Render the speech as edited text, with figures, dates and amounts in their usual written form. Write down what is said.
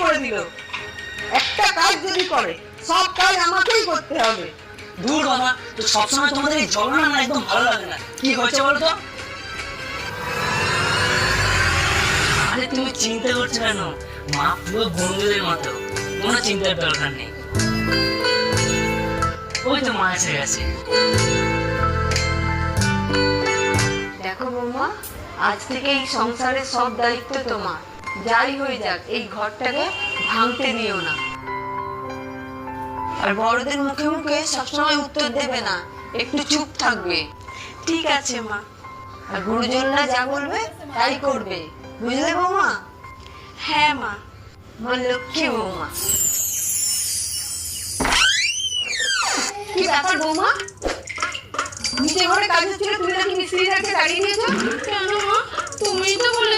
করে দিল। একটা কাজ যদি করে সব কাজ আমাকেই করতে হবে। দূর বাবা, তো সবসময় তোমাদের এই ঝগড়া না একদম ভালো লাগে না। কি হয়েছে বলো তো? আরে তুমি চিন্তা করছো কেন? মা পুরো বন্ধুদের মতো, কোনো চিন্তার দরকার নেই। ওই তো মা এসে গেছে। দেখো বৌমা, আজ থেকে এই সংসারের সব দায়িত্ব তোমার। যাই হয়ে যাক এই ঘরটাকে ভাঙতে দিও না। আর বড়দের মুখে মুখে সবসময় উত্তর দেবে না, একটু চুপ থাকবে। ঠিক আছে মা। আর গুরুজনরা যা বলবে তাই করবে, বুঝলে বৌমা? হ্যাঁ মা। আমার লক্ষ্মী বৌমা। কি ব্যাপার বৌমা, নিচে ঘরে কাজ হচ্ছিল, তুমি নাকি মিস্ত্রি তাকে তাড়িয়ে দিয়েছো? কেন মা? তুমিই তো বলে